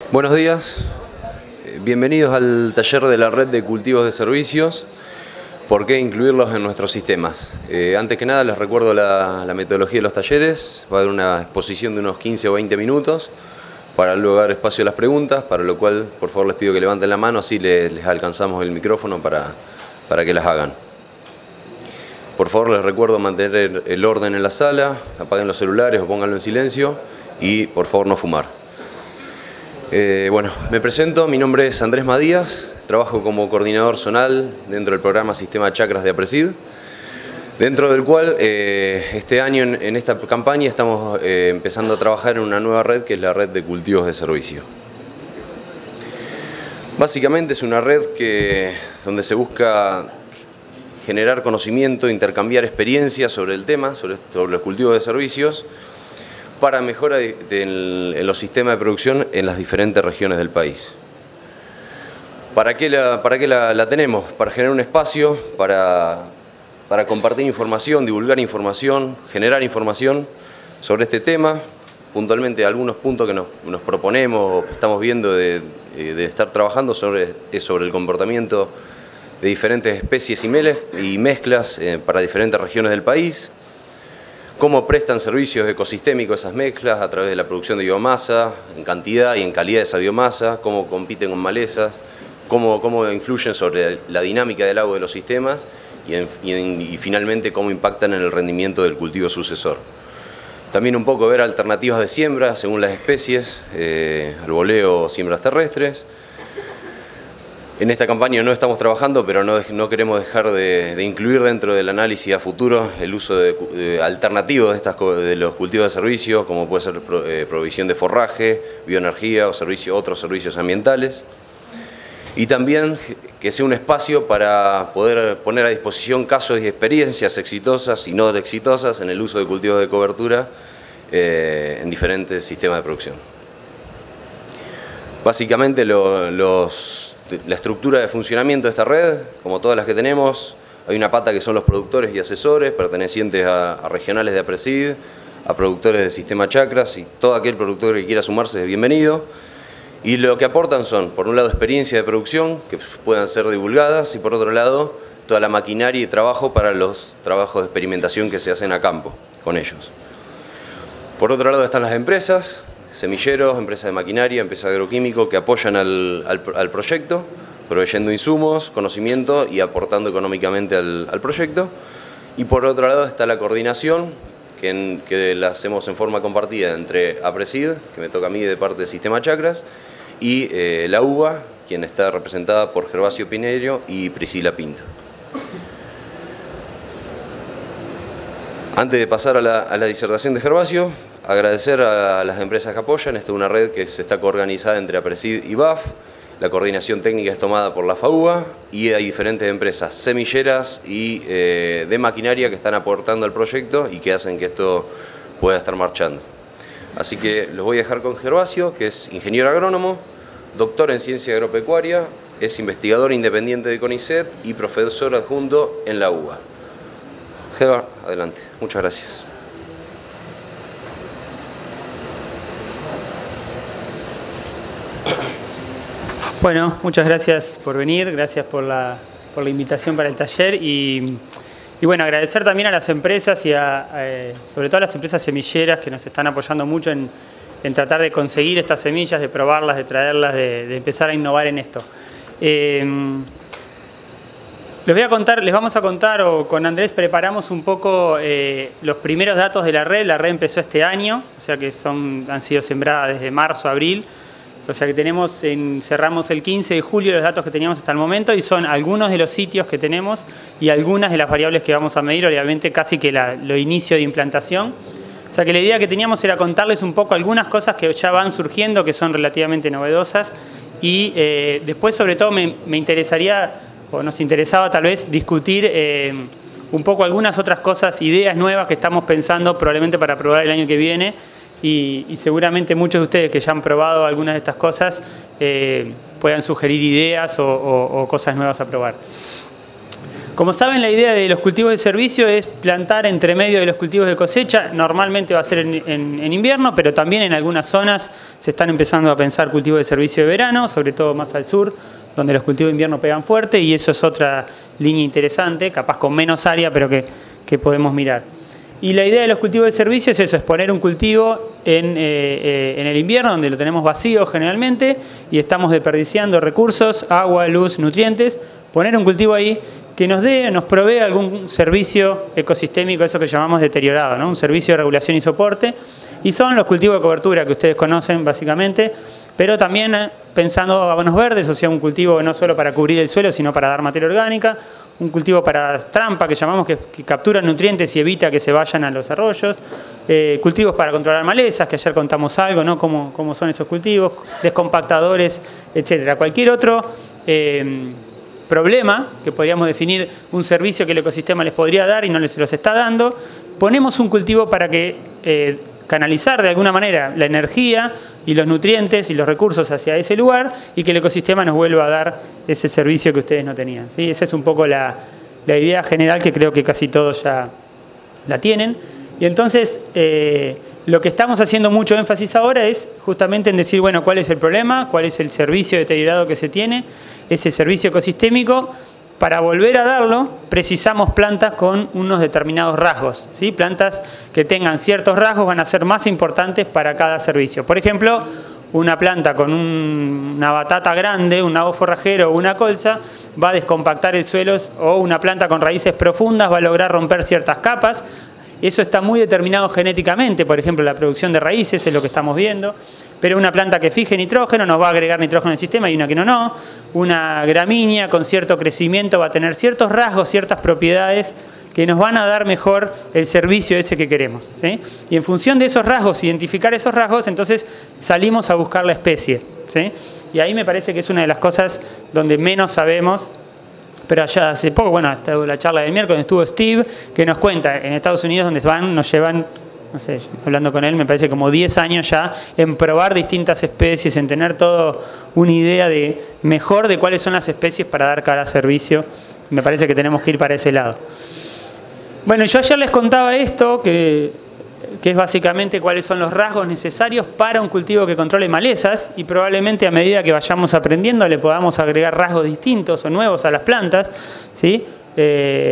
Buenos días, bienvenidos al taller de la red de cultivos de servicios. ¿Por qué incluirlos en nuestros sistemas? Antes que nada les recuerdo la metodología de los talleres. Va a haber una exposición de unos 15 o 20 minutos para luego dar espacio a las preguntas, para lo cual por favor les pido que levanten la mano, así les alcanzamos el micrófono para que las hagan. Por favor les recuerdo mantener el orden en la sala, apaguen los celulares o pónganlo en silencio y por favor no fumar. Bueno, me presento, mi nombre es Andrés Madías, trabajo como coordinador zonal dentro del programa Sistema Chacras de APRESID, dentro del cual este año en esta campaña estamos empezando a trabajar en una nueva red que es la red de cultivos de servicio. Básicamente es una red donde se busca generar conocimiento, intercambiar experiencias sobre el tema, sobre los cultivos de servicios, para mejora en los sistemas de producción en las diferentes regiones del país. ¿Para qué la tenemos? Para generar un espacio, para compartir información, divulgar información, generar información sobre este tema. Puntualmente algunos puntos que nos proponemos o estamos viendo de estar trabajando sobre el comportamiento de diferentes especies y mezclas para diferentes regiones del país. Cómo prestan servicios ecosistémicos esas mezclas a través de la producción de biomasa, en cantidad y en calidad de esa biomasa, cómo compiten con malezas, cómo influyen sobre la dinámica del agua de los sistemas y finalmente cómo impactan en el rendimiento del cultivo sucesor. También un poco ver alternativas de siembra según las especies, arboleo o siembras terrestres. En esta campaña no estamos trabajando, pero no queremos dejar de incluir dentro del análisis a futuro el uso alternativo de los cultivos de servicio, como puede ser provisión de forraje, bioenergía o otros servicios ambientales. Y también que sea un espacio para poder poner a disposición casos y experiencias exitosas y no exitosas en el uso de cultivos de cobertura en diferentes sistemas de producción. Básicamente la estructura de funcionamiento de esta red, como todas las que tenemos, hay una pata que son los productores y asesores pertenecientes a regionales de APRESID, a productores del sistema Chacras, y todo aquel productor que quiera sumarse es bienvenido. Y lo que aportan son, por un lado, experiencia de producción que puedan ser divulgadas y por otro lado, toda la maquinaria y trabajo para los trabajos de experimentación que se hacen a campo con ellos. Por otro lado están las empresas, semilleros, empresas de maquinaria, empresas de agroquímico que apoyan al proyecto, proveyendo insumos, conocimiento y aportando económicamente al proyecto. Y por otro lado está la coordinación, que la hacemos en forma compartida entre APRESID, que me toca a mí de parte del Sistema Chacras, y la UBA, quien está representada por Gervasio Pinerio y Priscila Pinto. Antes de pasar a la disertación de Gervasio, agradecer a las empresas que apoyan. Esta es una red que está coorganizada entre APRESID y BAF. La coordinación técnica es tomada por la FAUBA y hay diferentes empresas semilleras y de maquinaria que están aportando al proyecto y que hacen que esto pueda estar marchando. Así que los voy a dejar con Gervasio, que es ingeniero agrónomo, doctor en ciencia agropecuaria, es investigador independiente de CONICET y profesor adjunto en la UBA. Gervasio, adelante. Muchas gracias. Bueno, muchas gracias por venir, gracias por la invitación para el taller y bueno, agradecer también a las empresas y sobre todo a las empresas semilleras que nos están apoyando mucho en tratar de conseguir estas semillas, de probarlas, de traerlas, de empezar a innovar en esto. Les vamos a contar, o con Andrés preparamos un poco los primeros datos de la red. La red empezó este año, o sea que han sido sembradas desde marzo, abril. O sea que cerramos el 15 de julio los datos que teníamos hasta el momento y son algunos de los sitios que tenemos y algunas de las variables que vamos a medir, obviamente casi que lo inicio de implantación. O sea que la idea que teníamos era contarles un poco algunas cosas que ya van surgiendo, que son relativamente novedosas y después sobre todo me interesaría, o nos interesaba tal vez discutir un poco algunas otras cosas, ideas nuevas que estamos pensando probablemente para probar el año que viene. Y seguramente muchos de ustedes que ya han probado algunas de estas cosas puedan sugerir ideas o cosas nuevas a probar. Como saben, la idea de los cultivos de servicio es plantar entre medio de los cultivos de cosecha. Normalmente va a ser en invierno, pero también en algunas zonas se están empezando a pensar cultivos de servicio de verano, sobre todo más al sur, donde los cultivos de invierno pegan fuerte, y eso es otra línea interesante, capaz con menos área, pero que podemos mirar. Y la idea de los cultivos de servicio es eso, es poner un cultivo en el invierno, donde lo tenemos vacío generalmente, y estamos desperdiciando recursos, agua, luz, nutrientes. Poner un cultivo ahí que nos provee algún servicio ecosistémico, eso que llamamos deteriorado, ¿no? Un servicio de regulación y soporte. Y son los cultivos de cobertura que ustedes conocen básicamente, pero también pensando abonos verdes, o sea, un cultivo no solo para cubrir el suelo, sino para dar materia orgánica, un cultivo para trampa, que llamamos que captura nutrientes y evita que se vayan a los arroyos, cultivos para controlar malezas, que ayer contamos algo, ¿no? Cómo son esos cultivos, descompactadores, etcétera. Cualquier otro problema que podríamos definir un servicio que el ecosistema les podría dar y no les los está dando, ponemos un cultivo para que canalizar de alguna manera la energía y los nutrientes y los recursos hacia ese lugar y que el ecosistema nos vuelva a dar ese servicio que ustedes no tenían, ¿sí? Esa es un poco la idea general, que creo que casi todos ya la tienen. Y entonces lo que estamos haciendo mucho énfasis ahora es justamente en decir, bueno, cuál es el problema, cuál es el servicio deteriorado que se tiene, ese servicio ecosistémico. Para volver a darlo, precisamos plantas con unos determinados rasgos, ¿sí? Plantas que tengan ciertos rasgos van a ser más importantes para cada servicio. Por ejemplo, una planta con una batata grande, un nabo forrajero o una colza va a descompactar el suelo, o una planta con raíces profundas va a lograr romper ciertas capas. Eso está muy determinado genéticamente, por ejemplo, la producción de raíces es lo que estamos viendo. Pero una planta que fije nitrógeno nos va a agregar nitrógeno al sistema y una que no. Una gramínea con cierto crecimiento va a tener ciertos rasgos, ciertas propiedades que nos van a dar mejor el servicio ese que queremos, ¿sí? Y en función de esos rasgos, identificar esos rasgos, entonces salimos a buscar la especie, ¿sí? Y ahí me parece que es una de las cosas donde menos sabemos. Pero allá hace poco, bueno, hasta la charla del miércoles estuvo Steve, que nos cuenta en Estados Unidos donde nos llevan, no sé, hablando con él, me parece como 10 años ya en probar distintas especies, en tener todo una idea mejor de cuáles son las especies para dar cada servicio. Me parece que tenemos que ir para ese lado. Bueno, yo ayer les contaba esto, que es básicamente cuáles son los rasgos necesarios para un cultivo que controle malezas, y probablemente a medida que vayamos aprendiendo le podamos agregar rasgos distintos o nuevos a las plantas, ¿sí?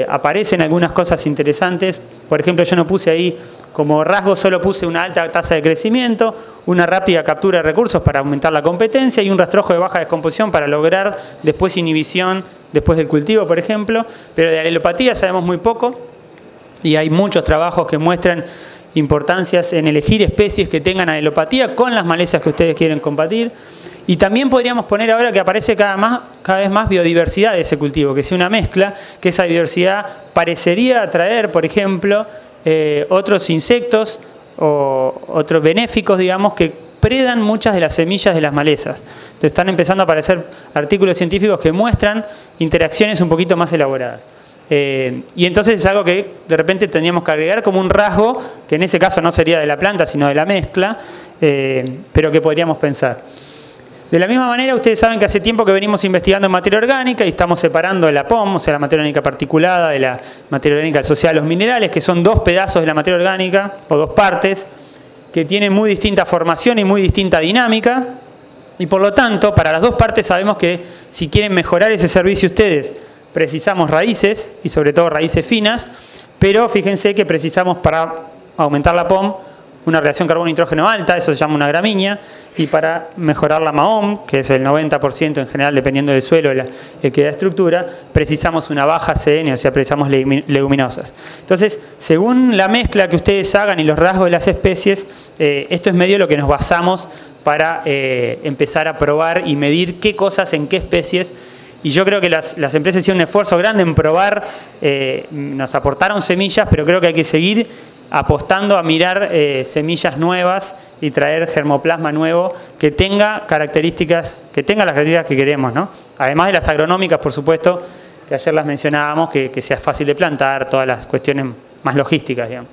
Aparecen algunas cosas interesantes. Por ejemplo, yo no puse ahí como rasgo, solo puse una alta tasa de crecimiento, una rápida captura de recursos para aumentar la competencia y un rastrojo de baja descomposición para lograr después inhibición después del cultivo, por ejemplo. Pero de alelopatía sabemos muy poco y hay muchos trabajos que muestran importancias en elegir especies que tengan alelopatía con las malezas que ustedes quieren combatir. Y también podríamos poner ahora que aparece cada vez más biodiversidad de ese cultivo, que sea una mezcla, que esa diversidad parecería atraer, por ejemplo, otros insectos o otros benéficos, digamos, que predan muchas de las semillas de las malezas. Entonces están empezando a aparecer artículos científicos que muestran interacciones un poquito más elaboradas. Y entonces es algo que de repente tendríamos que agregar como un rasgo, que en ese caso no sería de la planta, sino de la mezcla, pero que podríamos pensar. De la misma manera, ustedes saben que hace tiempo que venimos investigando en materia orgánica y estamos separando la POM, o sea, la materia orgánica particulada, de la materia orgánica asociada a los minerales, que son dos pedazos de la materia orgánica, o dos partes, que tienen muy distinta formación y muy distinta dinámica. Y por lo tanto, para las dos partes sabemos que si quieren mejorar ese servicio ustedes, precisamos raíces, y sobre todo raíces finas, pero fíjense que precisamos para aumentar la POM una relación carbono-nitrógeno alta, eso se llama una gramínea, y para mejorar la MAOM, que es el 90% en general, dependiendo del suelo, el que da estructura, precisamos una baja CN, o sea, precisamos leguminosas. Entonces, según la mezcla que ustedes hagan y los rasgos de las especies, esto es medio lo que nos basamos para empezar a probar y medir qué cosas en qué especies. Y yo creo que las empresas hicieron un esfuerzo grande en probar, nos aportaron semillas, pero creo que hay que seguir apostando a mirar semillas nuevas y traer germoplasma nuevo que tenga las características que queremos, ¿no? Además de las agronómicas, por supuesto, que ayer las mencionábamos, que sea fácil de plantar, todas las cuestiones más logísticas, digamos.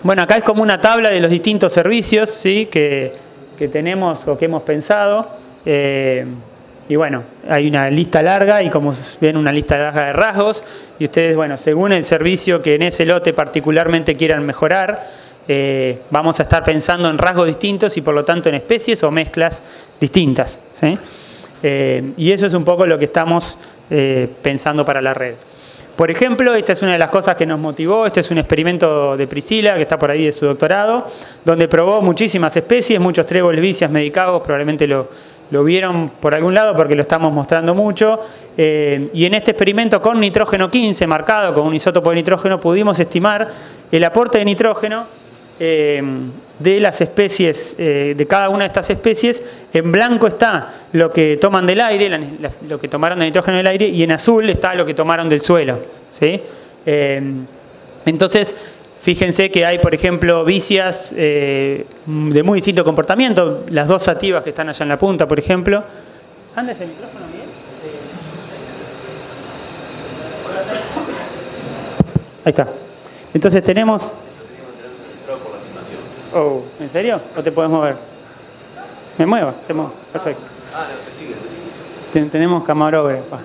Bueno, acá es como una tabla de los distintos servicios, ¿sí? que tenemos o que hemos pensado. Y bueno, hay una lista larga y como ven una lista larga de rasgos y ustedes, bueno, según el servicio que en ese lote particularmente quieran mejorar, vamos a estar pensando en rasgos distintos y por lo tanto en especies o mezclas distintas, ¿sí? Y eso es un poco lo que estamos pensando para la red. Por ejemplo, esta es una de las cosas que nos motivó. Este es un experimento de Priscila, que está por ahí de su doctorado, donde probó muchísimas especies, muchos tréboles, vicias, medicagos, probablemente lo vieron por algún lado porque lo estamos mostrando mucho. Y en este experimento con nitrógeno 15 marcado, con un isótopo de nitrógeno, pudimos estimar el aporte de nitrógeno de las especies, de cada una de estas especies. En blanco está lo que toman del aire, lo que tomaron de nitrógeno del aire, y en azul está lo que tomaron del suelo, ¿sí? Entonces, fíjense que hay, por ejemplo, vicias de muy distinto comportamiento, las dos sativas que están allá en la punta, por ejemplo. ¿Anda ese micrófono bien? Ahí está. Entonces tenemos... Oh, ¿en serio? ¿O te puedes mover? ¿Me muevo? Te muevo. Perfecto. Tenemos camarógrafo.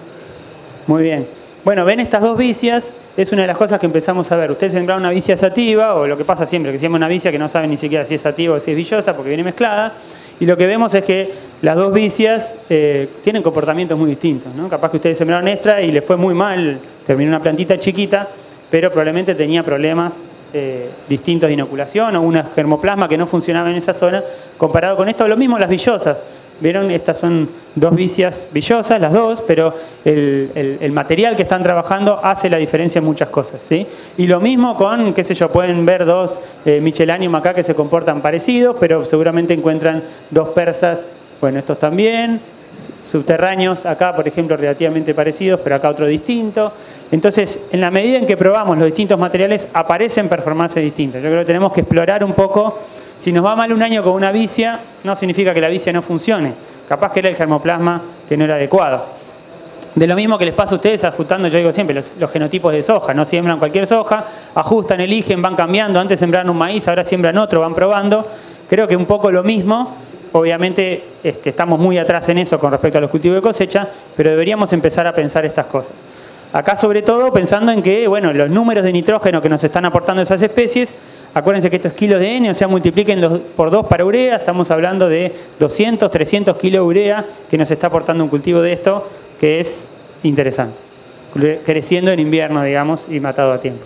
Muy bien. Bueno, ven estas dos vicias, es una de las cosas que empezamos a ver. Ustedes sembraron una vicia sativa, o lo que pasa siempre, que siembra una vicia que no saben ni siquiera si es sativa o si es villosa, porque viene mezclada, y lo que vemos es que las dos vicias tienen comportamientos muy distintos, ¿no? Capaz que ustedes sembraron extra y les fue muy mal, terminó una plantita chiquita, pero probablemente tenía problemas distintos de inoculación o una germoplasma que no funcionaba en esa zona, comparado con esto. Lo mismo las villosas. ¿Vieron? Estas son dos vicias villosas, las dos, pero el material que están trabajando hace la diferencia en muchas cosas, ¿sí? Y lo mismo con, qué sé yo, pueden ver dos Michelanium acá que se comportan parecidos, pero seguramente encuentran dos persas, bueno, estos también, subterráneos acá, por ejemplo, relativamente parecidos, pero acá otro distinto. Entonces, en la medida en que probamos los distintos materiales, aparecen performances distintas. Yo creo que tenemos que explorar un poco. Si nos va mal un año con una vicia, no significa que la vicia no funcione. Capaz que era el germoplasma que no era adecuado. De lo mismo que les pasa a ustedes ajustando, yo digo siempre, los genotipos de soja. No siembran cualquier soja, ajustan, eligen, van cambiando. Antes sembraron un maíz, ahora siembran otro, van probando. Creo que un poco lo mismo. Obviamente estamos muy atrás en eso con respecto a los cultivos de cosecha, pero deberíamos empezar a pensar estas cosas. Acá sobre todo pensando en que, bueno, los números de nitrógeno que nos están aportando esas especies, acuérdense que esto es kilos de N, o sea, multipliquen por 2 para urea, estamos hablando de 200, 300 kilos de urea que nos está aportando un cultivo de esto, que es interesante. Creciendo en invierno, digamos, y matado a tiempo.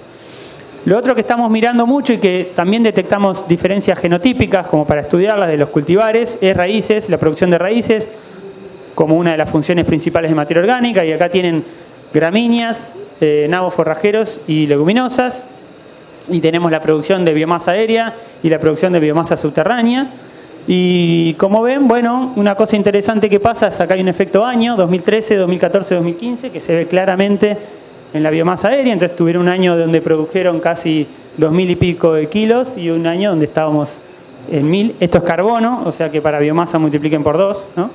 Lo otro que estamos mirando mucho y que también detectamos diferencias genotípicas, como para estudiarlas de los cultivares, es raíces, la producción de raíces, como una de las funciones principales de materia orgánica, y acá tienen gramíneas, nabos forrajeros y leguminosas, y tenemos la producción de biomasa aérea y la producción de biomasa subterránea. Y como ven, bueno, una cosa interesante que pasa es acá hay un efecto año, 2013, 2014, 2015, que se ve claramente en la biomasa aérea. Entonces tuvieron un año donde produjeron casi 2000 y pico de kilos y un año donde estábamos en 1000. Esto es carbono, o sea que para biomasa multipliquen por 2, ¿no?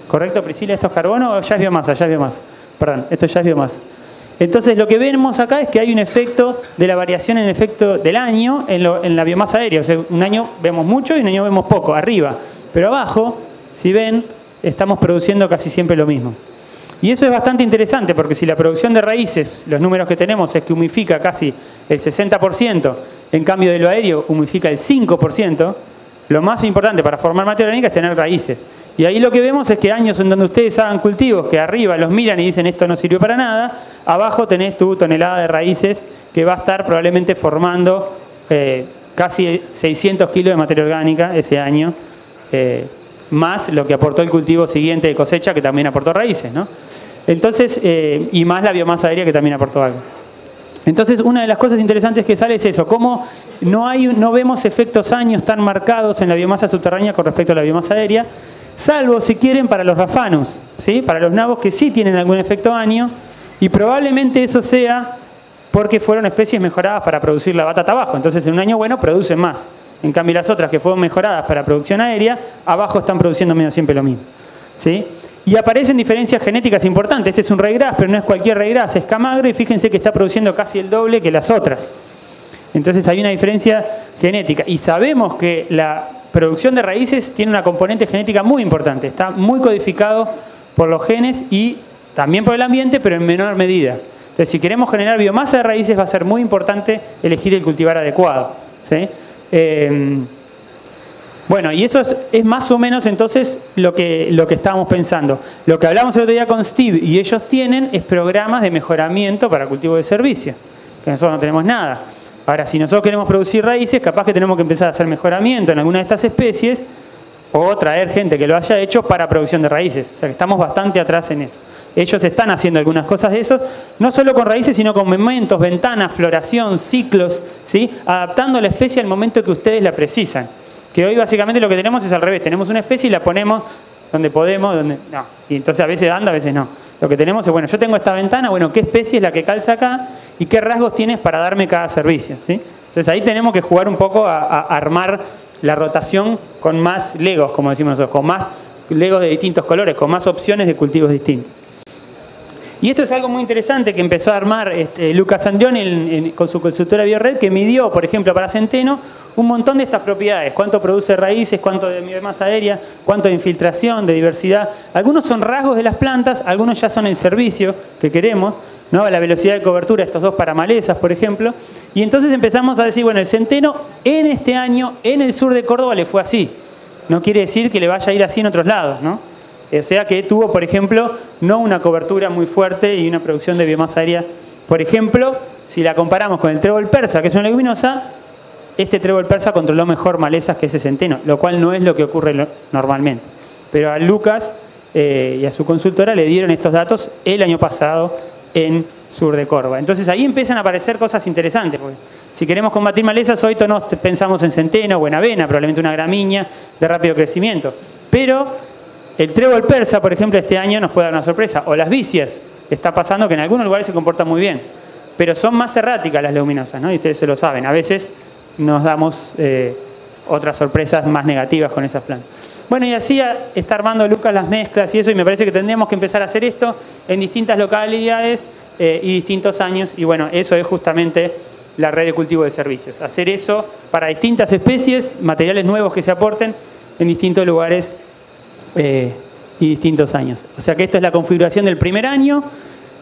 ¿Correcto, Priscila? ¿Esto es carbono o ya es biomasa? Ya es biomasa. Perdón, esto ya es biomasa. Entonces lo que vemos acá es que hay un efecto de la variación en el efecto del año en la biomasa aérea. O sea, un año vemos mucho y un año vemos poco, arriba. Pero abajo, si ven, estamos produciendo casi siempre lo mismo. Y eso es bastante interesante porque si la producción de raíces, los números que tenemos es que humifica casi el 60%, en cambio de lo aéreo humifica el 5%, lo más importante para formar materia orgánica es tener raíces. Y ahí lo que vemos es que años en donde ustedes hagan cultivos que arriba los miran y dicen esto no sirve para nada, abajo tenés tu tonelada de raíces que va a estar probablemente formando casi 600 kilos de materia orgánica ese año, más lo que aportó el cultivo siguiente de cosecha que también aportó raíces, ¿no? Entonces, y más la biomasa aérea que también aportó algo. Entonces, una de las cosas interesantes que sale es eso, cómo no vemos efectos años tan marcados en la biomasa subterránea con respecto a la biomasa aérea, salvo, si quieren, para los rafanus, ¿sí? Para los nabos que sí tienen algún efecto año, y probablemente eso sea porque fueron especies mejoradas para producir la batata abajo. Entonces, en un año bueno producen más. En cambio, las otras que fueron mejoradas para producción aérea, abajo están produciendo menos siempre lo mismo, ¿sí? Y aparecen diferencias genéticas importantes. Este es un ryegrass, pero no es cualquier ryegrass, es camagro, y fíjense que está produciendo casi el doble que las otras. Entonces hay una diferencia genética. Y sabemos que la producción de raíces tiene una componente genética muy importante. Está muy codificado por los genes y también por el ambiente, pero en menor medida. Entonces, si queremos generar biomasa de raíces, va a ser muy importante elegir el cultivar adecuado, ¿sí? Bueno, y eso es más o menos entonces lo que estábamos pensando. Lo que hablamos el otro día con Steve y ellos tienen es programas de mejoramiento para cultivo de servicio, que nosotros no tenemos nada. Ahora, si nosotros queremos producir raíces, capaz que tenemos que empezar a hacer mejoramiento en alguna de estas especies o traer gente que lo haya hecho para producción de raíces. O sea que estamos bastante atrás en eso. Ellos están haciendo algunas cosas de eso, no solo con raíces, sino con momentos, ventanas, floración, ciclos, ¿sí? Adaptando la especie al momento que ustedes la precisan. Que hoy básicamente lo que tenemos es al revés. Tenemos una especie y la ponemos donde podemos, donde no. Y entonces a veces anda, a veces no. Lo que tenemos es, bueno, yo tengo esta ventana, bueno, ¿qué especie es la que calza acá? ¿Y qué rasgos tienes para darme cada servicio? ¿Sí? Entonces ahí tenemos que jugar un poco a armar la rotación con más legos, como decimos nosotros, con más legos de distintos colores, con más opciones de cultivos distintos. Y esto es algo muy interesante que empezó a armar Lucas Andrioni con su consultora Biored, que midió, por ejemplo, para centeno, un montón de estas propiedades. Cuánto produce raíces, cuánto de biomasa aérea, cuánto de infiltración, de diversidad. Algunos son rasgos de las plantas, algunos ya son el servicio que queremos, ¿no? La velocidad de cobertura, estos dos para malezas, por ejemplo. Y entonces empezamos a decir, bueno, el centeno en este año, en el sur de Córdoba, le fue así. No quiere decir que le vaya a ir así en otros lados, ¿no? O sea que tuvo, por ejemplo, no una cobertura muy fuerte y una producción de biomasa aérea. Por ejemplo, si la comparamos con el trébol persa, que es una leguminosa, este trébol persa controló mejor malezas que ese centeno, lo cual no es lo que ocurre normalmente. Pero a Lucas y a su consultora le dieron estos datos el año pasado en sur de Córdoba. Entonces ahí empiezan a aparecer cosas interesantes. Porque si queremos combatir malezas, hoy todos pensamos en centeno o en avena, probablemente una gramínea de rápido crecimiento. Pero el trébol persa, por ejemplo, este año nos puede dar una sorpresa. O las vicias. Está pasando que en algunos lugares se comportan muy bien. Pero son más erráticas las leguminosas, ¿no? Y ustedes se lo saben. A veces nos damos otras sorpresas más negativas con esas plantas. Bueno, y así está armando Lucas las mezclas y eso. Y me parece que tendríamos que empezar a hacer esto en distintas localidades y distintos años. Y bueno, eso es justamente la red de cultivo de servicios. Hacer eso para distintas especies, materiales nuevos que se aporten en distintos lugares y distintos años. O sea que esta es la configuración del primer año.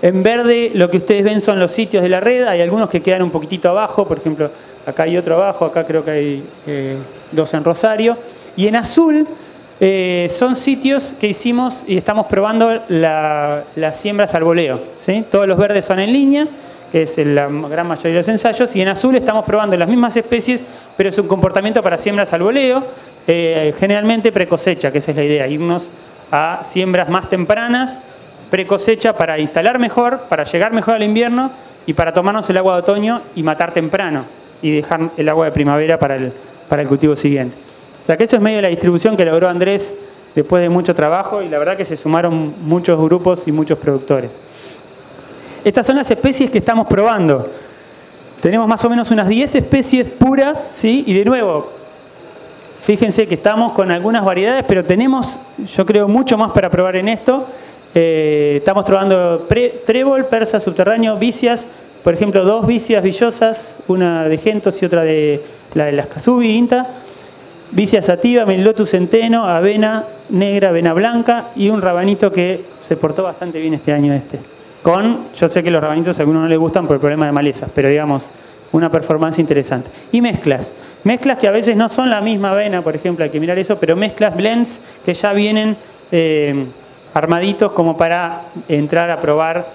En verde lo que ustedes ven son los sitios de la red. Hay algunos que quedan un poquitito abajo. Por ejemplo, acá hay otro abajo. Acá creo que hay dos en Rosario. Y en azul son sitios que hicimos y estamos probando las siembras al voleo, ¿sí? Todos los verdes son en línea, que es la gran mayoría de los ensayos. Y en azul estamos probando las mismas especies, pero es un comportamiento para siembras al voleo. Generalmente precosecha, que esa es la idea, irnos a siembras más tempranas, precosecha para instalar mejor, para llegar mejor al invierno y para tomarnos el agua de otoño y matar temprano y dejar el agua de primavera para el cultivo siguiente. O sea que eso es medio de la distribución que logró Andrés después de mucho trabajo y la verdad que se sumaron muchos grupos y muchos productores. Estas son las especies que estamos probando. Tenemos más o menos unas 10 especies puras, ¿sí? Y de nuevo, fíjense que estamos con algunas variedades, pero tenemos, yo creo, mucho más para probar en esto. Estamos probando trébol, persa, subterráneo, vicias, por ejemplo, 2 vicias villosas, una de gentos y otra de la de las casubi, INTA, vicia sativa, melilotus centeno, avena negra, avena blanca y un rabanito que se portó bastante bien este año yo sé que los rabanitos a algunos no les gustan por el problema de malezas, pero digamos, una performance interesante. Y mezclas que a veces no son la misma avena, por ejemplo, hay que mirar eso, pero mezclas, blends, que ya vienen armaditos como para entrar a probar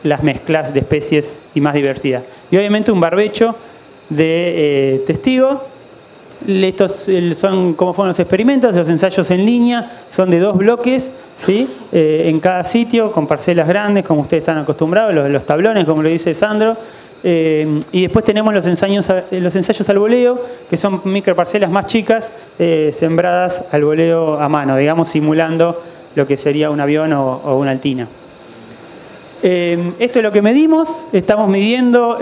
las mezclas de especies y más diversidad. Y obviamente un barbecho de testigo. Estos son como fueron los experimentos, los ensayos en línea, son de 2 bloques, ¿sí? En cada sitio, con parcelas grandes, como ustedes están acostumbrados, los tablones, como lo dice Sandro. Y después tenemos los ensayos al voleo, que son microparcelas más chicas, sembradas al voleo a mano, digamos, simulando lo que sería un avión o una altina. Esto es lo que medimos. Estamos midiendo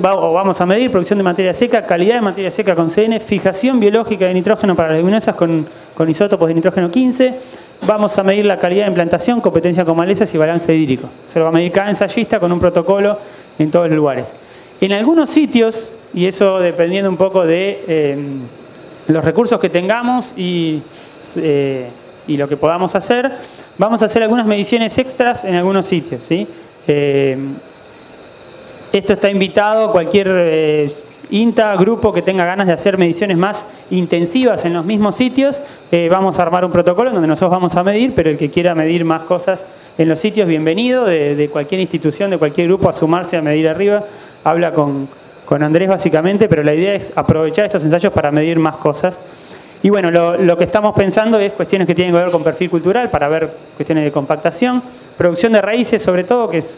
vamos a medir producción de materia seca, calidad de materia seca con CN, fijación biológica de nitrógeno para las leguminosas con isótopos de nitrógeno 15. Vamos a medir la calidad de implantación, competencia con malezas y balance hídrico. Se lo va a medir cada ensayista con un protocolo en todos los lugares. En algunos sitios, y eso dependiendo un poco de los recursos que tengamos y lo que podamos hacer, vamos a hacer algunas mediciones extras en algunos sitios, ¿sí? Esto está invitado cualquier INTA, grupo que tenga ganas de hacer mediciones más intensivas en los mismos sitios. Vamos a armar un protocolo en donde nosotros vamos a medir, pero el que quiera medir más cosas en los sitios, bienvenido, de cualquier institución, de cualquier grupo, a sumarse a medir arriba. Habla con Andrés básicamente, pero la idea es aprovechar estos ensayos para medir más cosas. Y bueno, lo que estamos pensando es cuestiones que tienen que ver con perfil cultural, para ver cuestiones de compactación, producción de raíces sobre todo, que es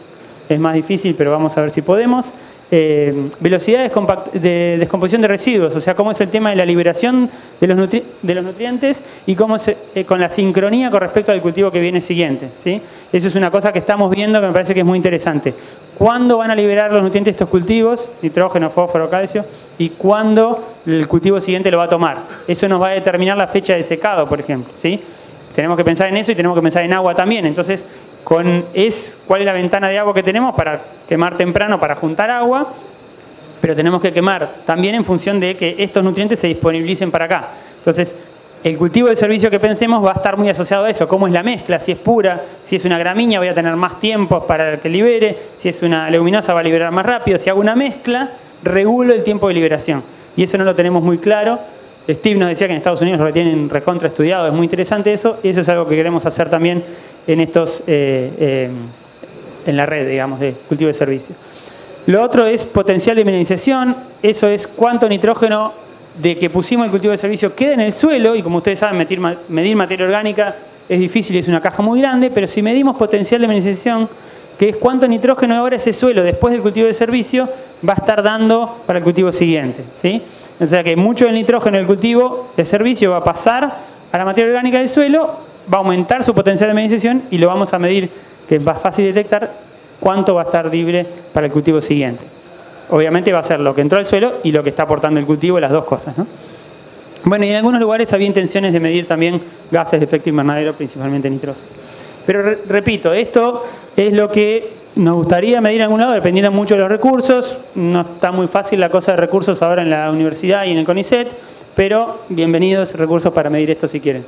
más difícil, pero vamos a ver si podemos. Velocidad de descomposición de residuos, o sea, cómo es el tema de la liberación de los nutrientes y cómo es con la sincronía con respecto al cultivo que viene siguiente, ¿sí? Eso es una cosa que estamos viendo que me parece que es muy interesante. ¿Cuándo van a liberar los nutrientes estos cultivos? Nitrógeno, fósforo, calcio. ¿Y cuándo el cultivo siguiente lo va a tomar? Eso nos va a determinar la fecha de secado, por ejemplo, ¿sí? Tenemos que pensar en eso y tenemos que pensar en agua también. Entonces, ¿cuál es la ventana de agua que tenemos para quemar temprano, para juntar agua? Pero tenemos que quemar también en función de que estos nutrientes se disponibilicen para acá. Entonces, el cultivo de servicio que pensemos va a estar muy asociado a eso. ¿Cómo es la mezcla? Si es pura, si es una gramínea voy a tener más tiempo para que libere. Si es una leguminosa va a liberar más rápido. Si hago una mezcla, regulo el tiempo de liberación. Y eso no lo tenemos muy claro. Steve nos decía que en Estados Unidos lo tienen recontra estudiado, es muy interesante eso, y eso es algo que queremos hacer también en en la red, digamos, de cultivo de servicio. Lo otro es potencial de mineralización, eso es cuánto nitrógeno de que pusimos el cultivo de servicio queda en el suelo, y como ustedes saben, medir materia orgánica es difícil y es una caja muy grande, pero si medimos potencial de mineralización, que es cuánto nitrógeno ahora ese suelo después del cultivo de servicio va a estar dando para el cultivo siguiente, ¿sí? O sea que mucho del nitrógeno del cultivo de servicio va a pasar a la materia orgánica del suelo, va a aumentar su potencial de mineralización y lo vamos a medir, que es más fácil detectar cuánto va a estar libre para el cultivo siguiente. Obviamente va a ser lo que entró al suelo y lo que está aportando el cultivo, las dos cosas, ¿no? Bueno, y en algunos lugares había intenciones de medir también gases de efecto invernadero, principalmente nitroso. Pero repito, esto es lo que nos gustaría medir en algún lado, dependiendo mucho de los recursos. No está muy fácil la cosa de recursos ahora en la universidad y en el CONICET, pero bienvenidos recursos para medir esto si quieren.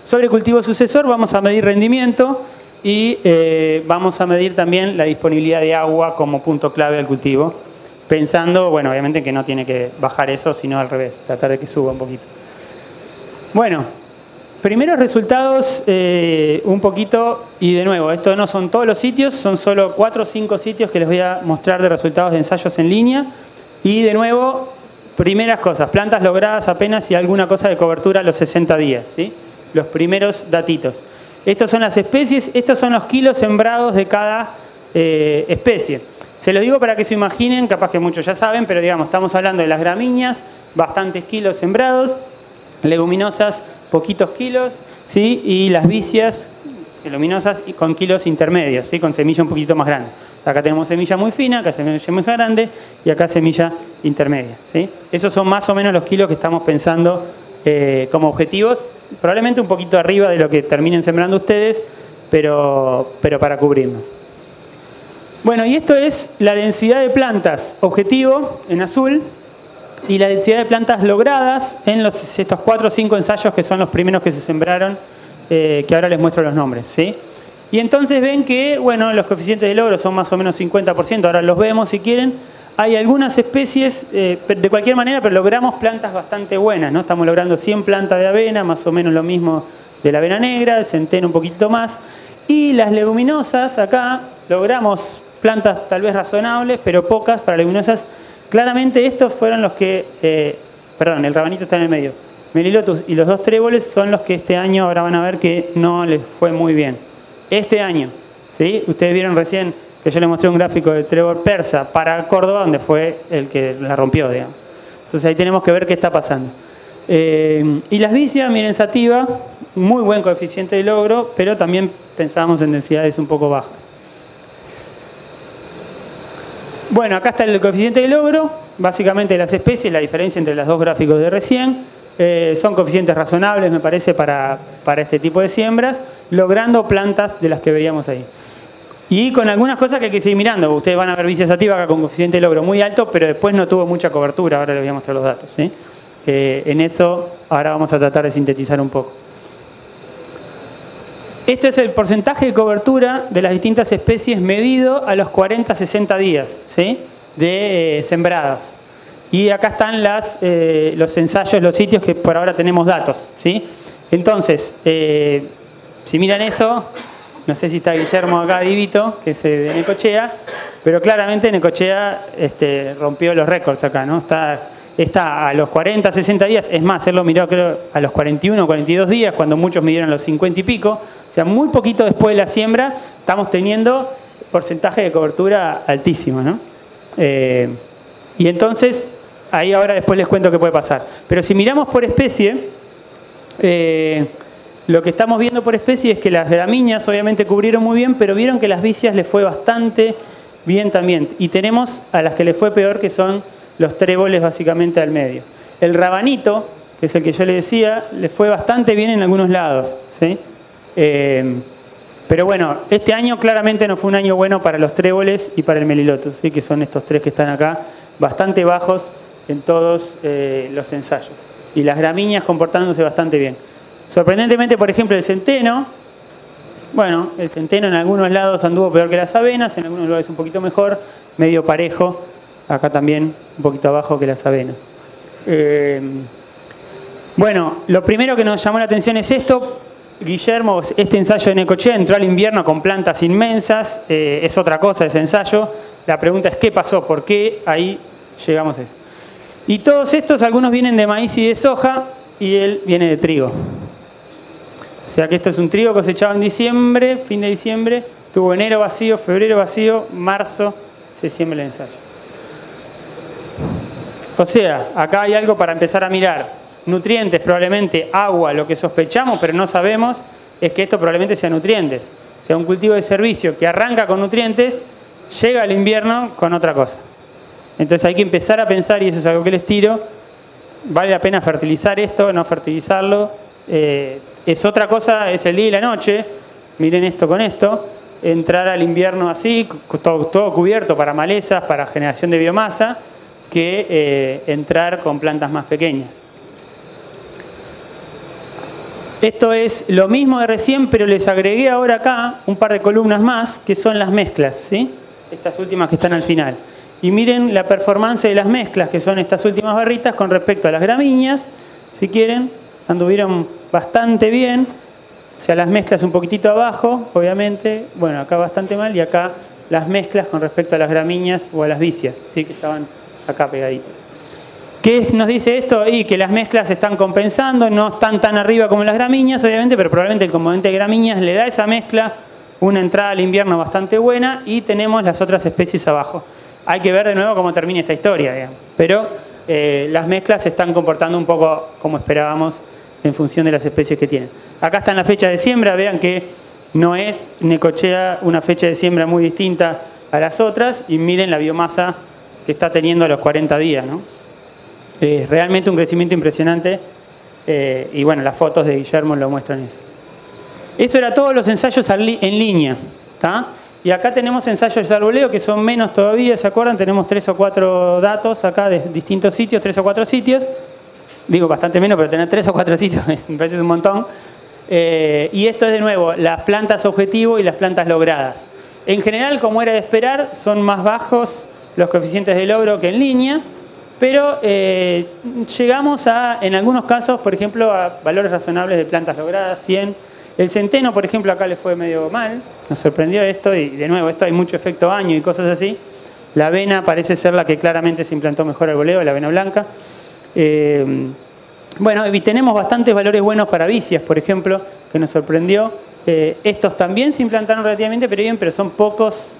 Sobre cultivo sucesor vamos a medir rendimiento y vamos a medir también la disponibilidad de agua como punto clave del cultivo, pensando, bueno, obviamente que no tiene que bajar eso, sino al revés, tratar de que suba un poquito. Bueno, primeros resultados un poquito, y de nuevo, esto no son todos los sitios, son solo 4 o 5 sitios que les voy a mostrar de resultados de ensayos en línea. Y de nuevo, primeras cosas, plantas logradas apenas y alguna cosa de cobertura a los 60 días, ¿sí? Los primeros datitos. Estas son las especies, estos son los kilos sembrados de cada especie. Se lo digo para que se imaginen, capaz que muchos ya saben, pero digamos, estamos hablando de las gramíneas, bastantes kilos sembrados, leguminosas, poquitos kilos, ¿sí? Y las vicias, leguminosas, y con kilos intermedios, ¿sí? Con semilla un poquito más grande. Acá tenemos semilla muy fina, acá semilla muy grande y acá semilla intermedia, ¿sí? Esos son más o menos los kilos que estamos pensando como objetivos, probablemente un poquito arriba de lo que terminen sembrando ustedes, pero para cubrirnos. Bueno, y esto es la densidad de plantas objetivo en azul y la densidad de plantas logradas en estos 4 o 5 ensayos que son los primeros que se sembraron, que ahora les muestro los nombres, ¿sí? Y entonces ven que, bueno, los coeficientes de logro son más o menos 50%, ahora los vemos si quieren. Hay algunas especies, de cualquier manera, pero logramos plantas bastante buenas, ¿no? Estamos logrando 100 plantas de avena, más o menos lo mismo de la avena negra, el centeno un poquito más. Y las leguminosas, acá logramos plantas tal vez razonables, pero pocas para leguminosas. Claramente estos fueron los que, perdón, el rabanito está en el medio. Melilotus y los 2 tréboles son los que este año ahora van a ver que no les fue muy bien. Este año, ¿sí? Ustedes vieron recién que yo les mostré un gráfico de trébol persa para Córdoba, donde fue el que la rompió, digamos. Entonces ahí tenemos que ver qué está pasando. Y las vicias, miren, sativa, muy buen coeficiente de logro, pero también pensábamos en densidades un poco bajas. Bueno, acá está el coeficiente de logro, básicamente de las especies, la diferencia entre los 2 gráficos de recién. Son coeficientes razonables, me parece, para este tipo de siembras, logrando plantas de las que veíamos ahí. Y con algunas cosas que hay que seguir mirando. Ustedes van a ver vicia sativa acá con coeficiente de logro muy alto, pero después no tuvo mucha cobertura, ahora les voy a mostrar los datos, ¿sí? En eso ahora vamos a tratar de sintetizar un poco. Este es el porcentaje de cobertura de las distintas especies medido a los 40-60 días, ¿sí?, de sembradas. Y acá están los ensayos, los sitios que por ahora tenemos datos, ¿sí? Entonces, si miran eso, no sé si está Guillermo acá, Divito, que es de Necochea, pero claramente Necochea rompió los récords acá, ¿no? Está a los 40, 60 días, es más, él lo miró creo a los 41 o 42 días, cuando muchos midieron los 50 y pico, o sea, muy poquito después de la siembra, estamos teniendo porcentaje de cobertura altísimo, ¿no? Y entonces, ahí ahora después les cuento qué puede pasar. Pero si miramos por especie, lo que estamos viendo por especie es que las gramíneas obviamente cubrieron muy bien, pero vieron que las vicias les fue bastante bien también. Y tenemos a las que les fue peor, que son los tréboles básicamente al medio. El rabanito, que es el que yo le decía, le fue bastante bien en algunos lados, ¿sí? Pero bueno, este año claramente no fue un año bueno para los tréboles y para el melilotus, ¿sí?, que son estos tres que están acá, bastante bajos en todos los ensayos. Y las gramíneas comportándose bastante bien. Sorprendentemente, por ejemplo, el centeno, bueno, el centeno en algunos lados anduvo peor que las avenas, en algunos lugares un poquito mejor, medio parejo. Acá también un poquito abajo que las avenas. Bueno, lo primero que nos llamó la atención es esto. Guillermo, este ensayo de Necochea entró al invierno con plantas inmensas. Es otra cosa ese ensayo. La pregunta es ¿qué pasó? ¿Por qué ahí llegamos a eso? Y todos estos, algunos vienen de maíz y de soja, y él viene de trigo. O sea que esto es un trigo cosechado en diciembre, fin de diciembre. Tuvo enero vacío, febrero vacío, marzo se siembra el ensayo. O sea, acá hay algo para empezar a mirar. Nutrientes, probablemente agua, lo que sospechamos, pero no sabemos, es que esto probablemente sea nutrientes. O sea, un cultivo de servicio que arranca con nutrientes, llega al invierno con otra cosa. Entonces hay que empezar a pensar, y eso es algo que les tiro, ¿vale la pena fertilizar esto, no fertilizarlo? Es otra cosa, es el día y la noche, miren esto con esto, entrar al invierno así, todo cubierto para malezas, para generación de biomasa, que entrar con plantas más pequeñas. Esto es lo mismo de recién, pero les agregué ahora acá un par de columnas más, que son las mezclas, ¿sí? Estas últimas que están al final. Y miren la performance de las mezclas, que son estas últimas barritas, con respecto a las gramíneas, si quieren, anduvieron bastante bien. O sea, las mezclas un poquitito abajo, obviamente, bueno, acá bastante mal, y acá las mezclas con respecto a las gramíneas o a las vicias, ¿sí?, que estaban acá pegaditas. ¿Qué nos dice esto? Y que las mezclas se están compensando, no están tan arriba como las gramíneas, obviamente, pero probablemente el componente de gramíneas le da a esa mezcla una entrada al invierno bastante buena, y tenemos las otras especies abajo. Hay que ver de nuevo cómo termina esta historia, digamos. Pero las mezclas se están comportando un poco como esperábamos en función de las especies que tienen. Acá están las fechas de siembra, vean que no es Necochea una fecha de siembra muy distinta a las otras, y miren la biomasa que está teniendo a los 40 días, ¿no? Realmente un crecimiento impresionante, y bueno, las fotos de Guillermo lo muestran eso. Eso era todos los ensayos en línea, ¿tá? Y acá tenemos ensayos de arboleo que son menos todavía, ¿se acuerdan? Tenemos 3 o 4 datos acá de distintos sitios, 3 o 4 sitios. Digo bastante menos, pero tener 3 o 4 sitios me parece un montón. Y esto es de nuevo las plantas objetivo y las plantas logradas. En general, como era de esperar, son más bajos los coeficientes de logro que en línea, pero llegamos a, en algunos casos, por ejemplo, a valores razonables de plantas logradas, 100. El centeno, por ejemplo, acá le fue medio mal, nos sorprendió esto, y de nuevo, esto hay mucho efecto baño y cosas así. La avena parece ser la que claramente se implantó mejor al voleo, la avena blanca. Bueno, y tenemos bastantes valores buenos para vicias, por ejemplo, que nos sorprendió. Estos también se implantaron relativamente bien, pero son pocas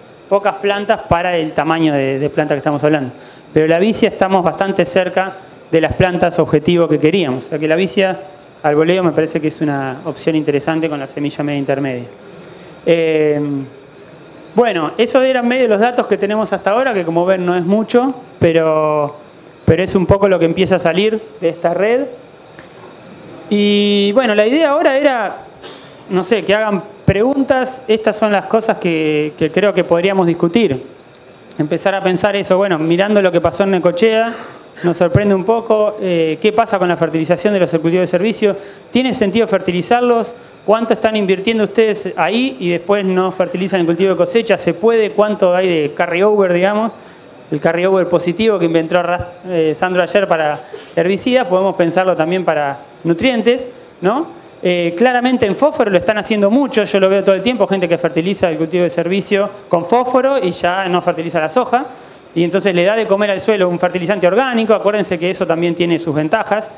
plantas para el tamaño de planta que estamos hablando. Pero la vicia estamos bastante cerca de las plantas objetivo que queríamos. O sea que la vicia al voleo me parece que es una opción interesante con la semilla media intermedia. Bueno, eso eran medio los datos que tenemos hasta ahora, que como ven no es mucho, pero es un poco lo que empieza a salir de esta red. Y bueno, la idea ahora era, no sé, que hagan preguntas. Estas son las cosas que creo que podríamos discutir. Empezar a pensar eso, bueno, mirando lo que pasó en Necochea, nos sorprende un poco. ¿Qué pasa con la fertilización de los cultivos de servicio? ¿Tiene sentido fertilizarlos? ¿Cuánto están invirtiendo ustedes ahí y después no fertilizan el cultivo de cosecha? ¿Se puede? ¿Cuánto hay de carryover, digamos? El carryover positivo que inventó Sandro ayer para herbicidas, podemos pensarlo también para nutrientes, ¿no? Claramente en fósforo lo están haciendo mucho, yo lo veo todo el tiempo, gente que fertiliza el cultivo de servicio con fósforo y ya no fertiliza la soja. Y entonces le da de comer al suelo un fertilizante orgánico, acuérdense que eso también tiene sus ventajas.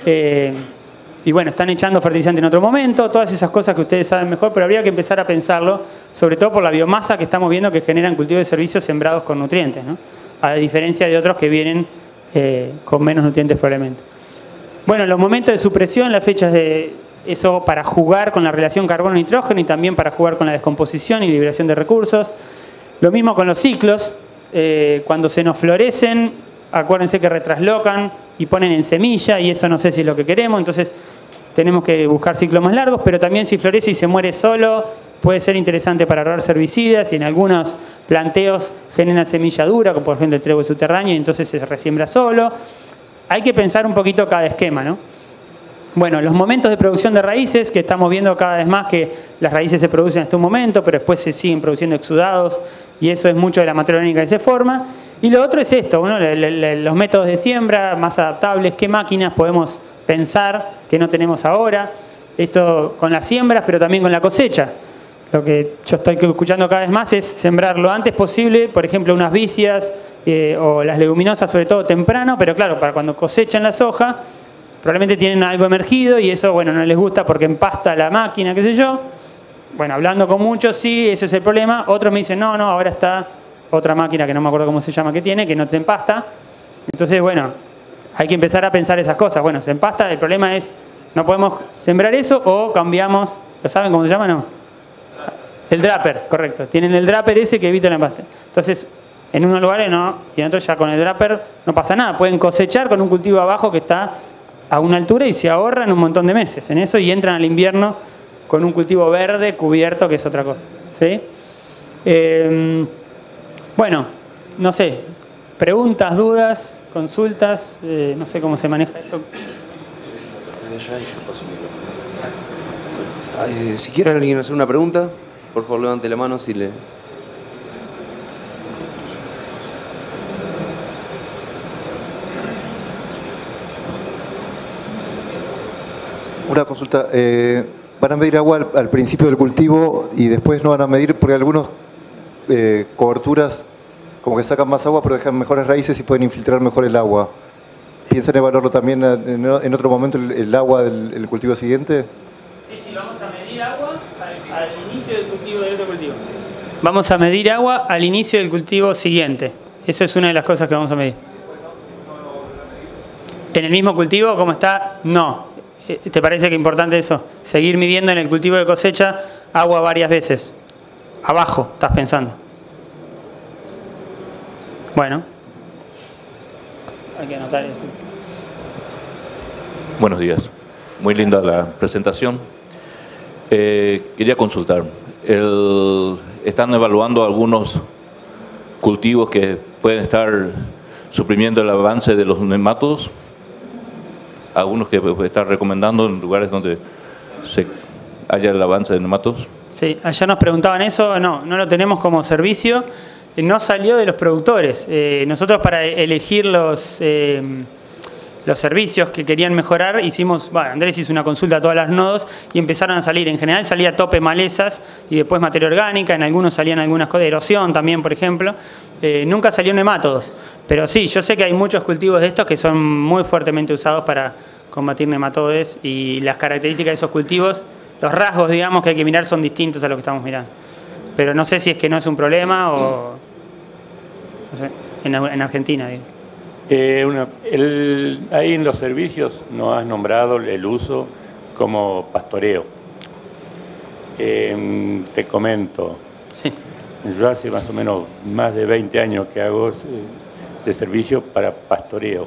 Y bueno, están echando fertilizante en otro momento, todas esas cosas que ustedes saben mejor, pero habría que empezar a pensarlo, sobre todo por la biomasa que estamos viendo que generan cultivos de servicios sembrados con nutrientes, ¿no? A diferencia de otros que vienen con menos nutrientes probablemente. Bueno, los momentos de supresión, las fechas de eso para jugar con la relación carbono-nitrógeno y también para jugar con la descomposición y liberación de recursos. Lo mismo con los ciclos. Cuando se nos florecen, acuérdense que retraslocan y ponen en semilla y eso no sé si es lo que queremos, entonces tenemos que buscar ciclos más largos, pero también si florece y se muere solo, puede ser interesante para ahorrar herbicidas y en algunos planteos genera semilla dura, como por ejemplo el trébol subterráneo, y entonces se resiembra solo. Hay que pensar un poquito cada esquema, ¿no? Bueno, los momentos de producción de raíces, que estamos viendo cada vez más que las raíces se producen hasta un momento, pero después se siguen produciendo exudados y eso es mucho de la materia orgánica que se forma. Y lo otro es esto, ¿no? Los métodos de siembra más adaptables, qué máquinas podemos pensar que no tenemos ahora. Esto con las siembras, pero también con la cosecha. Lo que yo estoy escuchando cada vez más es sembrar lo antes posible, por ejemplo, unas vicias o las leguminosas, sobre todo temprano, pero claro, para cuando cosechan la soja, probablemente tienen algo emergido y eso, bueno, no les gusta porque empasta la máquina, qué sé yo. Bueno, hablando con muchos, sí, ese es el problema. Otros me dicen, no, ahora está otra máquina que no me acuerdo cómo se llama que tiene, que no se empasta. Entonces, bueno, hay que empezar a pensar esas cosas. Bueno, se empasta, el problema es, no podemos sembrar eso o cambiamos, ¿lo saben cómo se llama? No. El draper, correcto. Tienen el draper ese que evita el empaste. Entonces, en unos lugares no, y en otros ya con el draper no pasa nada. Pueden cosechar con un cultivo abajo que está a una altura y se ahorran un montón de meses en eso y entran al invierno con un cultivo verde cubierto, que es otra cosa. ¿Sí? Bueno, no sé, preguntas, dudas, consultas, no sé cómo se maneja esto. Si quiere alguien hacer una pregunta, por favor levante la mano si le... Una consulta, ¿van a medir agua al principio del cultivo y después no van a medir porque algunos coberturas como que sacan más agua pero dejan mejores raíces y pueden infiltrar mejor el agua? ¿Piensan evaluarlo también en otro momento el agua del cultivo siguiente? Sí, vamos a medir agua al inicio del cultivo del otro cultivo. Vamos a medir agua al inicio del cultivo siguiente. Esa es una de las cosas que vamos a medir. ¿En el mismo cultivo cómo está? No. ¿Te parece que es importante eso? Seguir midiendo en el cultivo de cosecha agua varias veces. Abajo, estás pensando. Bueno. Hay que anotar eso. Buenos días. Muy linda la presentación. Quería consultar. Están evaluando algunos cultivos que pueden estar suprimiendo el avance de los nematodos. Algunos que están recomendando en lugares donde haya el avance de nematodos. Sí, ayer nos preguntaban eso, no lo tenemos como servicio, no salió de los productores. Nosotros para elegir los servicios que querían mejorar, Andrés hizo una consulta a todas las nodos y empezaron a salir. En general salía tope malezas y después materia orgánica, en algunos salían algunas cosas de erosión también, por ejemplo. Nunca salió nematodos. Pero sí, yo sé que hay muchos cultivos de estos que son muy fuertemente usados para combatir nematodes y las características de esos cultivos, los rasgos, digamos, que hay que mirar son distintos a lo que estamos mirando. Pero no sé si es que no es un problema o... No sé, en Argentina, digo. Ahí en los servicios nos has nombrado el uso como pastoreo. Te comento. Sí. Yo hace más o menos más de 20 años que hago de servicio para pastoreo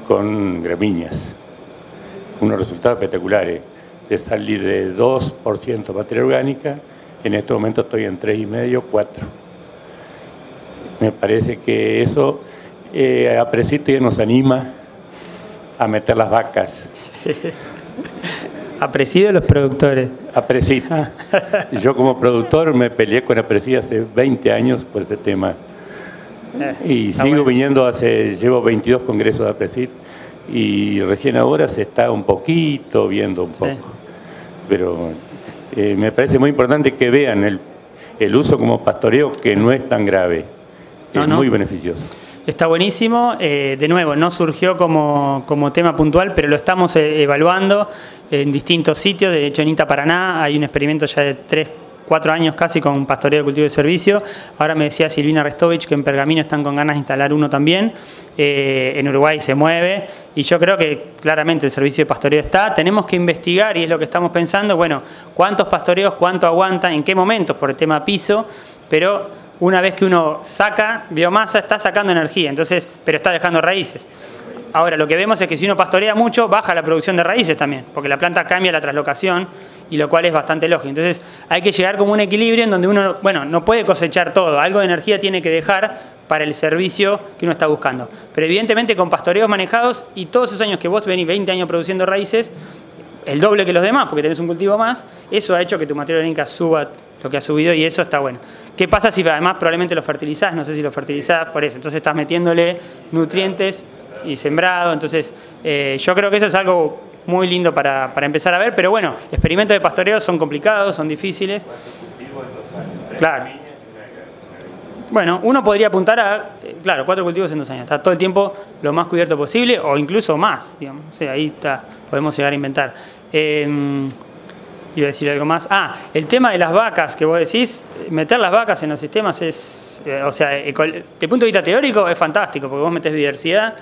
con gramíneas. Unos resultados espectaculares. De salir de 2% materia orgánica, en este momento estoy en 3,5, 4. Me parece que eso Aprecito ya nos anima a meter las vacas. Aprecido los productores. Aprecito. Yo como productor me peleé con Aprecito hace 20 años por ese tema. Y sigo viniendo, llevo 22 congresos de Aprecito y recién ahora se está un poquito viendo un poco. Sí. Pero me parece muy importante que vean el uso como pastoreo, que no es tan grave, es muy beneficioso. Está buenísimo. De nuevo, no surgió como tema puntual, pero lo estamos evaluando en distintos sitios. De hecho, en INTA Paraná hay un experimento ya de 3-4 años casi con pastoreo de cultivo de servicio. Ahora me decía Silvina Restovich que en Pergamino están con ganas de instalar uno también. En Uruguay se mueve. Y yo creo que claramente el servicio de pastoreo está. Tenemos que investigar, y es lo que estamos pensando, bueno, cuántos pastoreos, cuánto aguantan, en qué momentos, por el tema piso, pero una vez que uno saca biomasa, está sacando energía, entonces, pero está dejando raíces. Ahora, lo que vemos es que si uno pastorea mucho, baja la producción de raíces también, porque la planta cambia la traslocación, y lo cual es bastante lógico. Entonces, hay que llegar como un equilibrio en donde uno, bueno, no puede cosechar todo, algo de energía tiene que dejar para el servicio que uno está buscando. Pero evidentemente con pastoreos manejados, y todos esos años que vos venís 20 años produciendo raíces, el doble que los demás, porque tenés un cultivo más, eso ha hecho que tu materia orgánica suba lo que ha subido, y eso está bueno. ¿Qué pasa si además probablemente lo fertilizás? No sé si lo fertilizás por eso. Entonces estás metiéndole nutrientes y sembrado. Entonces yo creo que eso es algo muy lindo para empezar a ver. Pero bueno, experimentos de pastoreo son complicados, son difíciles. Claro. Bueno, uno podría apuntar a, claro, 4 cultivos en 2 años. Está todo el tiempo lo más cubierto posible o incluso más, digamos. O sea, ahí está, podemos llegar a inventar. Iba a decir algo más. El tema de las vacas que vos decís, meter las vacas en los sistemas es, o sea, de punto de vista teórico es fantástico, porque vos metés diversidad,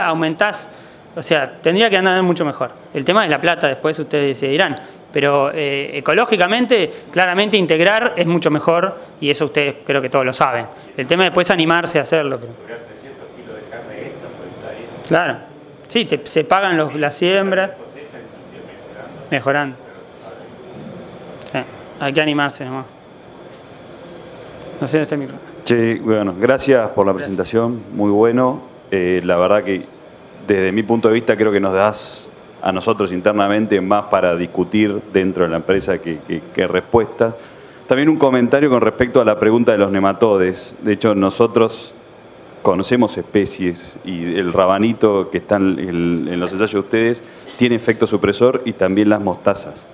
aumentás, o sea, tendría que andar mucho mejor. El tema es la plata, después ustedes se dirán, pero ecológicamente, claramente integrar es mucho mejor, y eso ustedes creo que todos lo saben. El tema después es animarse a hacerlo. Pero... Claro, sí, se pagan las siembras, mejorando. Hay que animarse nomás. No sé dónde está el micro. Che, bueno, gracias por la presentación, muy bueno. La verdad que desde mi punto de vista creo que nos das a nosotros internamente más para discutir dentro de la empresa que respuestas. También un comentario con respecto a la pregunta de los nematodes. De hecho, nosotros conocemos especies y el rabanito que está en los ensayos de ustedes tiene efecto supresor, y también las mostazas.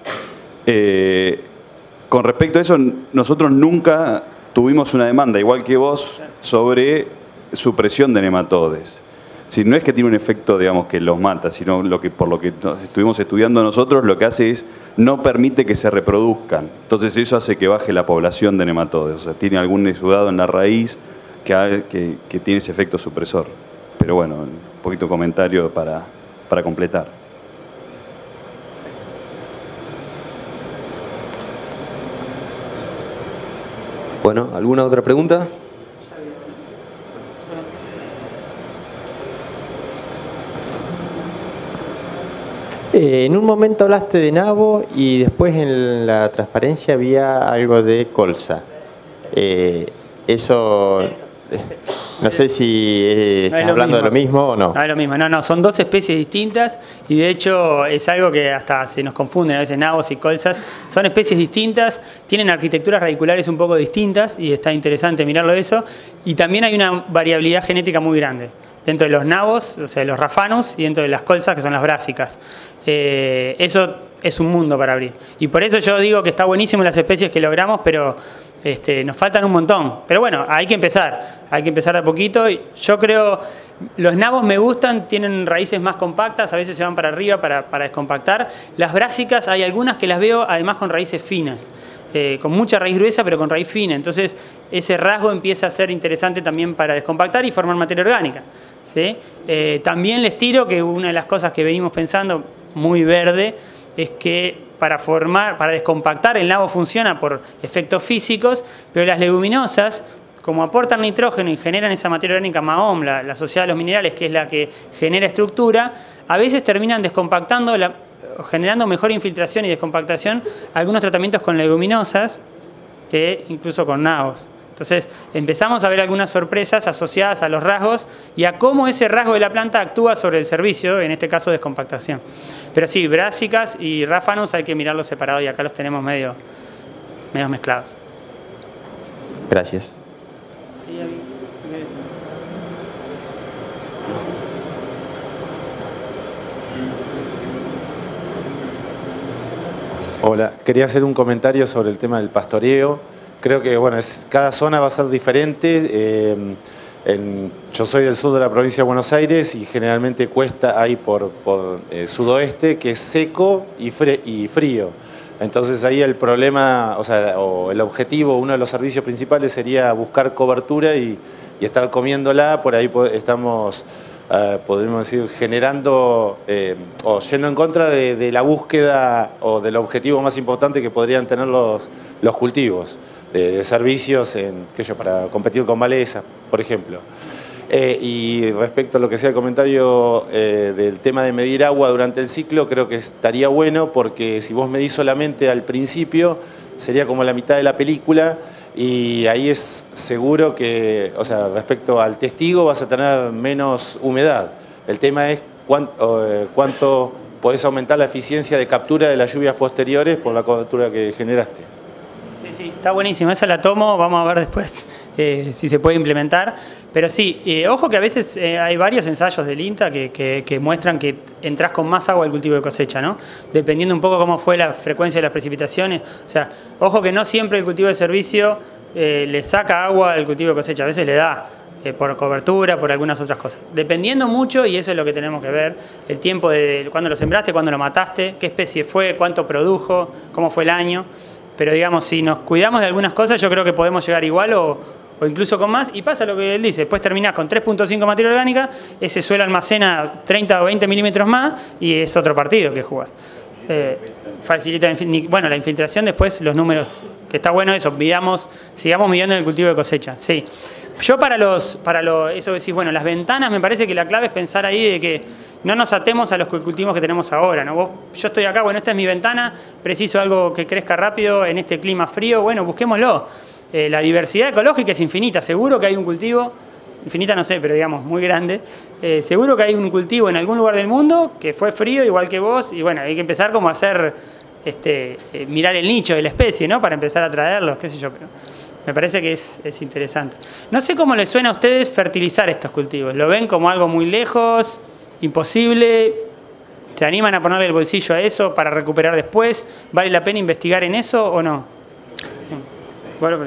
Con respecto a eso, nosotros nunca tuvimos una demanda, igual que vos, sobre supresión de nematodes. Si no es que tiene un efecto, digamos, que los mata, sino por lo que estuvimos estudiando nosotros, lo que hace es no permite que se reproduzcan. Entonces eso hace que baje la población de nematodes. O sea, tiene algún exudado en la raíz que tiene ese efecto supresor. Pero bueno, un poquito de comentario para completar. Bueno, ¿alguna otra pregunta? En un momento hablaste de nabo y después en la transparencia había algo de colza. Eso, no sé si estás hablando de lo mismo o no. No es lo mismo, no, son 2 especies distintas, y de hecho es algo que hasta se nos confunden a veces, nabos y colzas. Son especies distintas, tienen arquitecturas radiculares un poco distintas, y está interesante mirarlo eso. Y también hay una variabilidad genética muy grande dentro de los nabos, o sea, de los rafanus, y dentro de las colzas, que son las brásicas. Eso es un mundo para abrir. Y por eso yo digo que está buenísimo las especies que logramos, pero nos faltan un montón. Pero bueno, hay que empezar de a poquito. Yo creo, los nabos me gustan, tienen raíces más compactas, a veces se van para arriba para descompactar. Las brásicas, hay algunas que las veo además con raíces finas. Con mucha raíz gruesa, pero con raíz fina. Entonces, ese rasgo empieza a ser interesante también para descompactar y formar materia orgánica, ¿sí? También les tiro que una de las cosas que venimos pensando, muy verde, es que para descompactar el nabo funciona por efectos físicos, pero las leguminosas, como aportan nitrógeno y generan esa materia orgánica MAOM, la sociedad de los minerales, que es la que genera estructura, a veces terminan descompactando, generando mejor infiltración y descompactación algunos tratamientos con leguminosas que incluso con nabos. Entonces empezamos a ver algunas sorpresas asociadas a los rasgos y a cómo ese rasgo de la planta actúa sobre el servicio, en este caso descompactación. Pero sí, brásicas y ráfanos hay que mirarlos separados y acá los tenemos medio mezclados. Gracias. Hola, quería hacer un comentario sobre el tema del pastoreo. Creo que bueno, cada zona va a ser diferente. Yo soy del sur de la provincia de Buenos Aires y generalmente cuesta ahí por sudoeste, que es seco y frío. Entonces ahí el problema, o el objetivo, uno de los servicios principales sería buscar cobertura y estar comiéndola. Por ahí estamos, podríamos decir, generando o yendo en contra de la búsqueda o del objetivo más importante que podrían tener los cultivos de servicios para competir con malezas, por ejemplo. Y respecto a lo que sea el comentario del tema de medir agua durante el ciclo, creo que estaría bueno porque si vos medís solamente al principio, sería como la mitad de la película y ahí es seguro que, respecto al testigo vas a tener menos humedad. El tema es cuánto podés aumentar la eficiencia de captura de las lluvias posteriores por la cobertura que generaste. Sí, está buenísimo, esa la tomo, vamos a ver después si se puede implementar. Pero sí, ojo que a veces hay varios ensayos del INTA que muestran que entras con más agua al cultivo de cosecha, ¿no? Dependiendo un poco cómo fue la frecuencia de las precipitaciones. O sea, ojo que no siempre el cultivo de servicio le saca agua al cultivo de cosecha, a veces le da por cobertura, por algunas otras cosas. Dependiendo mucho, y eso es lo que tenemos que ver, el tiempo de cuándo lo sembraste, cuándo lo mataste, qué especie fue, cuánto produjo, cómo fue el año. Pero digamos, si nos cuidamos de algunas cosas, yo creo que podemos llegar igual o incluso con más. Y pasa lo que él dice, después terminás con 3.5 materia orgánica, ese suelo almacena 30 o 20 milímetros más y es otro partido que jugar. Facilita la infiltración, después los números, que está bueno eso, sigamos midiendo en el cultivo de cosecha. Sí. Yo eso decís, bueno, las ventanas, me parece que la clave es pensar ahí de que no nos atemos a los cultivos que tenemos ahora, ¿no? Yo estoy acá, bueno, esta es mi ventana, preciso algo que crezca rápido en este clima frío, bueno, busquémoslo. La diversidad ecológica es infinita, seguro que hay un cultivo, infinita no sé, pero digamos, muy grande, seguro que hay un cultivo en algún lugar del mundo que fue frío igual que vos, y bueno, hay que empezar como a hacer, mirar el nicho de la especie, ¿no? Para empezar a traerlos, qué sé yo, pero me parece que es interesante. No sé cómo les suena a ustedes fertilizar estos cultivos, ¿lo ven como algo muy lejos, imposible? ¿Se animan a ponerle el bolsillo a eso para recuperar después? ¿Vale la pena investigar en eso o no? Bueno,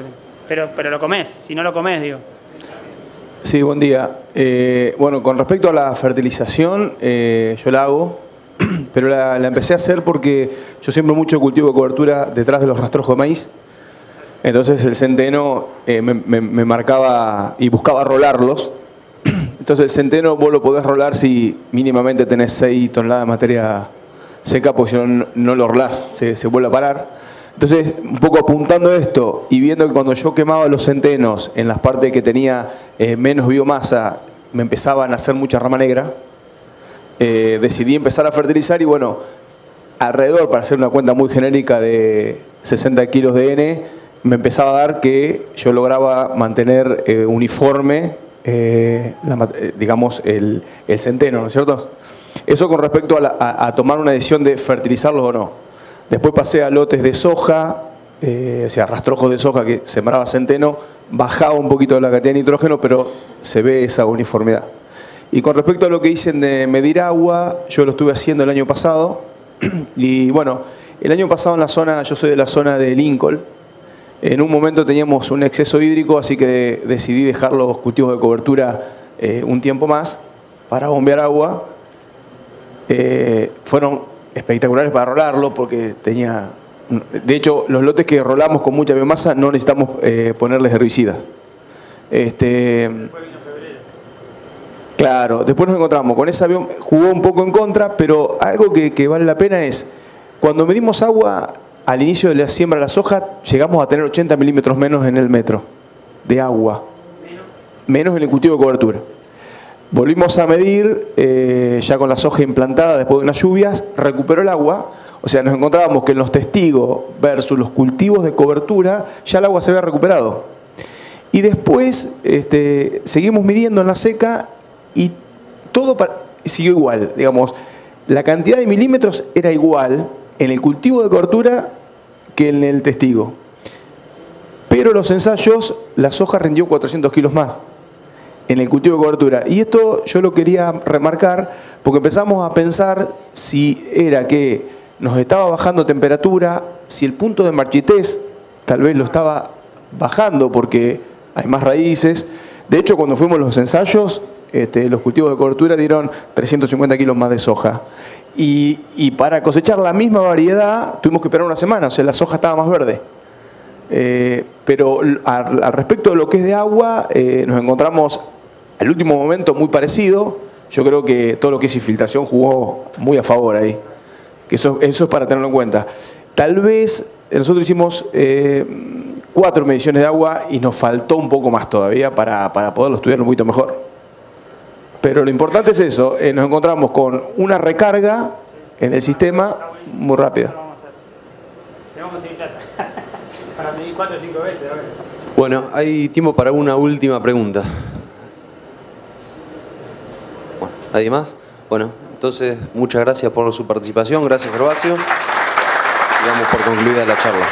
pero lo comés, si no lo comés, digo. Sí, buen día. Bueno, con respecto a la fertilización, yo la hago, pero la empecé a hacer porque yo siembro mucho cultivo de cobertura detrás de los rastrojos de maíz. Entonces el centeno me marcaba y buscaba rolarlos. Entonces el centeno vos lo podés rolar si mínimamente tenés 6 toneladas de materia seca, porque si no lo rolás, se vuelve a parar. Entonces, un poco apuntando esto y viendo que cuando yo quemaba los centenos en las partes que tenía menos biomasa, me empezaban a hacer mucha rama negra, decidí empezar a fertilizar y bueno, alrededor, para hacer una cuenta muy genérica de 60 kilos de N, me empezaba a dar que yo lograba mantener uniforme, digamos, el centeno, ¿no es cierto? Eso con respecto a tomar una decisión de fertilizarlos o no. Después pasé a lotes de soja, rastrojos de soja que sembraba centeno, bajaba un poquito la cantidad de nitrógeno, pero se ve esa uniformidad. Y con respecto a lo que dicen de medir agua, yo lo estuve haciendo el año pasado, y bueno, el año pasado en la zona, yo soy de la zona de Lincoln, en un momento teníamos un exceso hídrico, así que decidí dejar los cultivos de cobertura un tiempo más para bombear agua. Fueron espectaculares para rolarlo porque tenía... De hecho, los lotes que rolamos con mucha biomasa no necesitamos ponerles herbicidas. Claro, después nos encontramos con esa biomasa, jugó un poco en contra, pero algo que vale la pena es, cuando medimos agua al inicio de la siembra de la soja, llegamos a tener 80 milímetros menos en el metro de agua. Menos en el cultivo de cobertura. Volvimos a medir, ya con la soja implantada después de unas lluvias, recuperó el agua. O sea, nos encontrábamos que en los testigos versus los cultivos de cobertura, ya el agua se había recuperado. Y después seguimos midiendo en la seca y todo siguió igual. Digamos, la cantidad de milímetros era igual en el cultivo de cobertura que en el testigo. Pero los ensayos, la soja rindió 400 kilos más en el cultivo de cobertura. Y esto yo lo quería remarcar porque empezamos a pensar si era que nos estaba bajando temperatura, si el punto de marchitez tal vez lo estaba bajando porque hay más raíces. De hecho, cuando fuimos a los ensayos, los cultivos de cobertura dieron 350 kilos más de soja. Y para cosechar la misma variedad tuvimos que esperar una semana, o sea, la soja estaba más verde. Pero al respecto de lo que es de agua, nos encontramos al último momento muy parecido. Yo creo que todo lo que es infiltración jugó muy a favor ahí. Que eso es para tenerlo en cuenta. Tal vez nosotros hicimos 4 mediciones de agua y nos faltó un poco más todavía para poderlo estudiar un poquito mejor. Pero lo importante es eso, nos encontramos con una recarga en el sistema muy rápida. Para medir 4 o 5 veces. Bueno, hay tiempo para una última pregunta. Bueno, ¿nadie más? Bueno, entonces muchas gracias por su participación, gracias Gervasio. Y damos por concluida la charla.